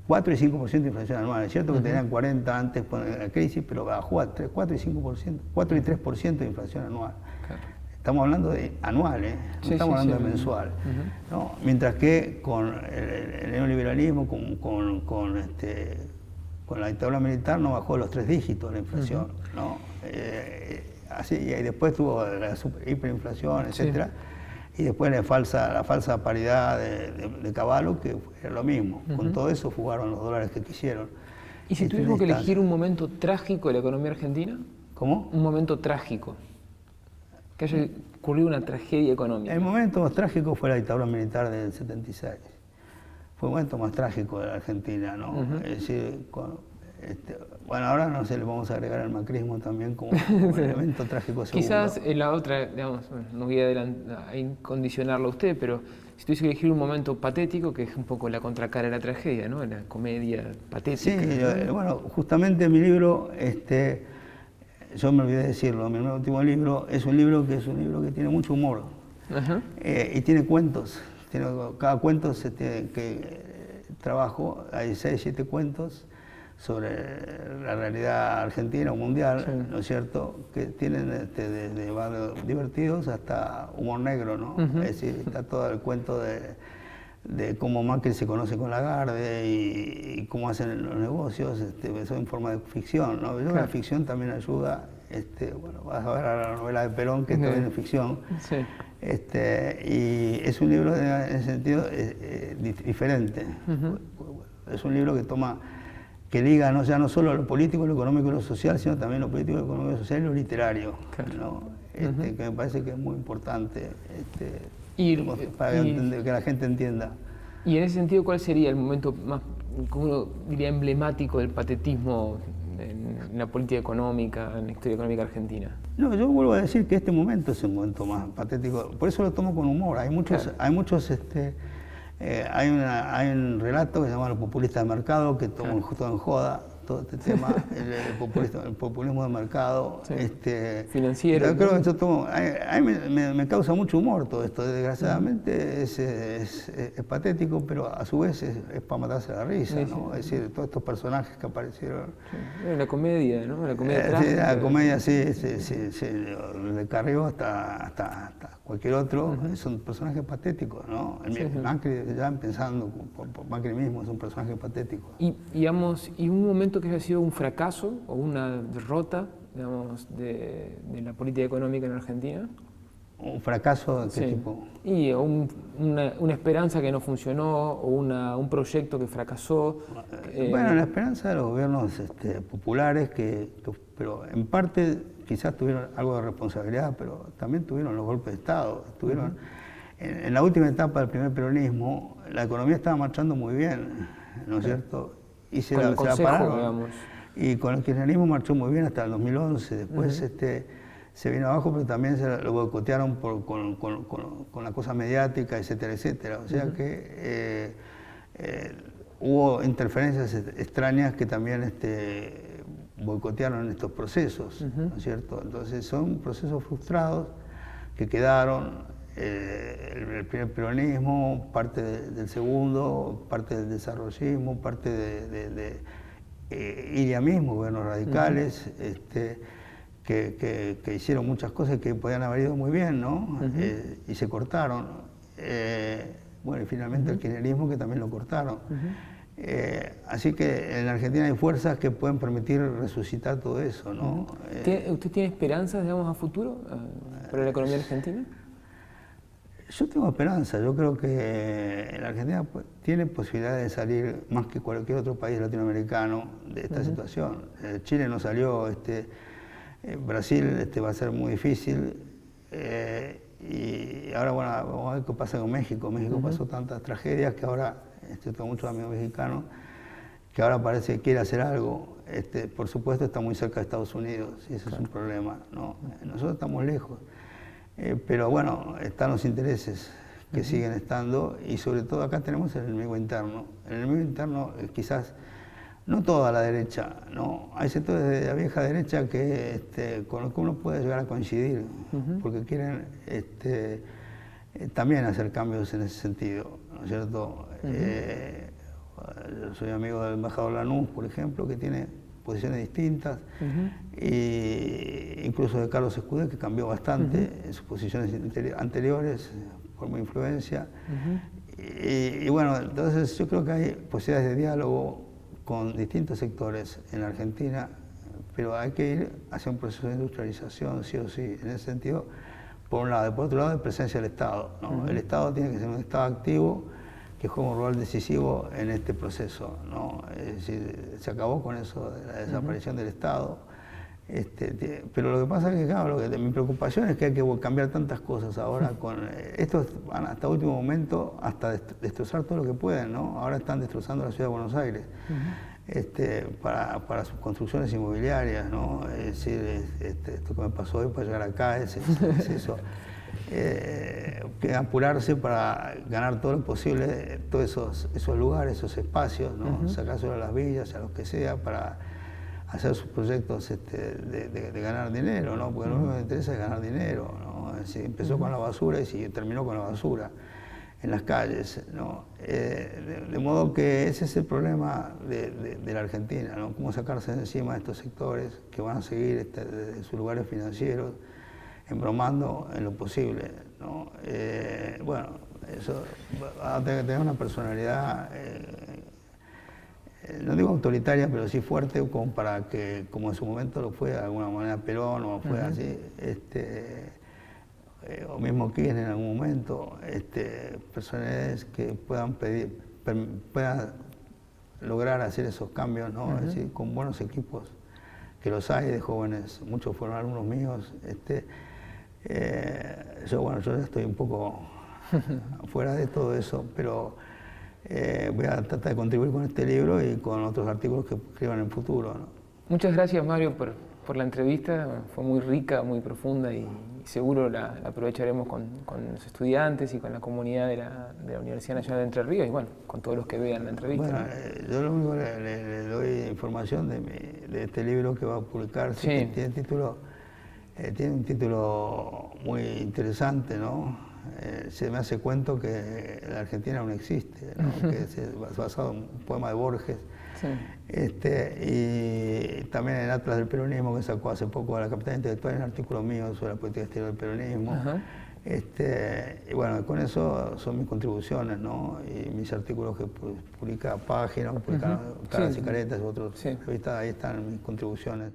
S2: 4 y 5% de inflación anual. Es cierto que tenían 40 antes con la crisis, pero bajó a 4 y 5%, 4 y 3% de inflación anual. Estamos hablando de anual, no estamos hablando de mensual. ¿No? Mientras que con el neoliberalismo, con la dictadura militar no bajó los 3 dígitos la inflación, ¿no? Así, y después tuvo la hiperinflación, etcétera, y después la falsa paridad de Cavallo, que era lo mismo. Con todo eso fugaron los dólares que quisieron.
S1: ¿Y si tuvimos que elegir un momento trágico de la economía argentina?
S2: ¿Cómo?
S1: Un momento trágico. Que haya ocurrido una tragedia económica.
S2: El momento más trágico fue la dictadura militar del 76. Fue el momento más trágico de la Argentina, ¿no? Es decir, bueno, ahora no sé, le vamos a agregar el macrismo también como elemento trágico segundo.
S1: Quizás en la otra, digamos, no voy a incondicionarlo a usted, pero si tuviese que elegir un momento patético, que es un poco la contracara de la tragedia, ¿no? La comedia patética.
S2: Sí, bueno, justamente mi libro, yo me olvidé de decirlo, mi último libro es un libro que tiene mucho humor y tiene cuentos. Cada cuento trabajo, hay 6, 7 cuentos sobre la realidad argentina o mundial, ¿no es cierto? Que tienen desde divertidos hasta humor negro, ¿no? Es decir, está todo el cuento de cómo Macri se conoce con Lagarde y cómo hacen los negocios, eso en forma de ficción, ¿no? Yo la ficción también ayuda, bueno, vas a ver a la novela de Perón, que también es ficción, y es un libro en ese sentido diferente. Es un libro que liga ya no solo lo político, lo económico y lo social, sino también lo político, lo económico y lo social y lo literario, ¿no? Que me parece que es muy importante para que la gente entienda.
S1: Y en ese sentido, ¿cuál sería el momento más, como uno diría, emblemático del patetismo en la política económica, en la historia económica argentina?
S2: No, yo vuelvo a decir que este momento es el momento más patético, por eso lo tomo con humor. Hay muchos hay un relato que se llama Los populistas de mercado, que tomo justo en joda todo este tema, el populismo de mercado,
S1: financiero.
S2: Yo creo que a mí me causa mucho humor todo esto. Desgraciadamente es patético, pero a su vez es para matarse la risa, ¿no? Es decir, todos estos personajes que aparecieron.
S1: La comedia, ¿no? La comedia trágica.
S2: La comedia, de Carrió hasta cualquier otro, son personajes patéticos, ¿no? Macri, ya empezando por Macri mismo, es un personaje patético.
S1: Y un momento que haya sido un fracaso o una derrota, digamos, de la política económica en Argentina.
S2: ¿Un fracaso de qué tipo?
S1: Y una esperanza que no funcionó, o un proyecto que fracasó.
S2: Bueno, la esperanza de los gobiernos populares, pero en parte quizás tuvieron algo de responsabilidad, pero también tuvieron los golpes de Estado. En la última etapa del primer peronismo, la economía estaba marchando muy bien, ¿no es cierto? Y se la pararon. Digamos. Y con el kirchnerismo marchó muy bien hasta el 2011. Después se vino abajo, pero también lo boicotearon con la cosa mediática, etcétera, etcétera. O sea que hubo interferencias extrañas que también boicotearon estos procesos, ¿no es cierto? Entonces son procesos frustrados que quedaron. El primer peronismo, parte del segundo, parte del desarrollismo, parte de iriamismo, gobiernos radicales, que hicieron muchas cosas que podían haber ido muy bien, ¿no? Y se cortaron. Bueno, y finalmente el kirchnerismo, que también lo cortaron. Así que en Argentina hay fuerzas que pueden permitir resucitar todo eso, ¿no?
S1: ¿Usted tiene esperanzas, digamos, a futuro para la economía argentina?
S2: Yo tengo esperanza. Yo creo que la Argentina tiene posibilidades de salir más que cualquier otro país latinoamericano de esta situación. Chile no salió, Brasil va a ser muy difícil. Y ahora, bueno, vamos a ver qué pasa con México. México pasó tantas tragedias que ahora, tengo muchos amigos mexicanos, que ahora parece que quiere hacer algo. Por supuesto está muy cerca de Estados Unidos y ese es un problema, ¿no? Nosotros estamos lejos. Pero bueno, están los intereses que siguen estando y sobre todo acá tenemos el enemigo interno. El enemigo interno quizás no toda la derecha, ¿no? Hay sectores de la vieja derecha que, con los que uno puede llegar a coincidir, porque quieren también hacer cambios en ese sentido, ¿no es cierto? Yo soy amigo del embajador Lanús, por ejemplo, que tiene posiciones distintas, y incluso de Carlos Escudé, que cambió bastante en sus posiciones anteriores por mi influencia. Y bueno, entonces yo creo que hay posibilidades de diálogo con distintos sectores en la Argentina, pero hay que ir hacia un proceso de industrialización, sí o sí, en ese sentido, por un lado. Y por otro lado, de presencia del Estado, ¿no? El Estado tiene que ser un Estado activo, que juega un rol decisivo en este proceso, ¿no? Es decir, se acabó con eso de la desaparición del Estado. Pero lo que pasa es que, claro, mi preocupación es que hay que cambiar tantas cosas ahora. Estos van hasta último momento hasta destrozar todo lo que pueden, ¿no? Ahora están destrozando la ciudad de Buenos Aires para sus construcciones inmobiliarias, ¿no? Es decir, esto que me pasó hoy para llegar acá es eso. Que apurarse para ganar todo lo posible de todos esos lugares, esos espacios, ¿no? Sacárselo a las villas, a los que sea, para hacer sus proyectos de ganar dinero, ¿no? Porque lo único que me interesa es ganar dinero, ¿no? Es decir, empezó con la basura y terminó con la basura en las calles, ¿no? De modo que ese es el problema de la Argentina, ¿no? Cómo sacarse de encima de estos sectores que van a seguir desde sus lugares financieros, embromando en lo posible, ¿no? Bueno, eso va a tener que tener una personalidad, no digo autoritaria, pero sí fuerte, como para que, como en su momento lo fue de alguna manera Perón, o fue así, o mismo Kirchner en algún momento, personalidades que puedan lograr hacer esos cambios, ¿no? Es decir, con buenos equipos, que los hay de jóvenes, muchos fueron alumnos míos. Yo ya estoy un poco fuera de todo eso, pero voy a tratar de contribuir con este libro y con otros artículos que escriban en el futuro, ¿no?
S1: Muchas gracias, Mario, por la entrevista. Fue muy rica, muy profunda y seguro la aprovecharemos con los estudiantes y con la comunidad de la Universidad Nacional de Entre Ríos y bueno, con todos los que vean la entrevista.
S2: Bueno, yo lo único que le doy información de este libro que va a publicar, sí. Tiene un título muy interesante, ¿no? Se me hace cuento que la Argentina no existe, ¿no? Que es basado en un poema de Borges. Sí. Y también en el Atlas del Peronismo, que sacó hace poco a la Capital Intelectual, en un artículo mío sobre la política exterior del peronismo. Y bueno, con eso son mis contribuciones, ¿no? Y mis artículos que publica Página, publica Caras y Caretas y otros revistas, ahí están mis contribuciones.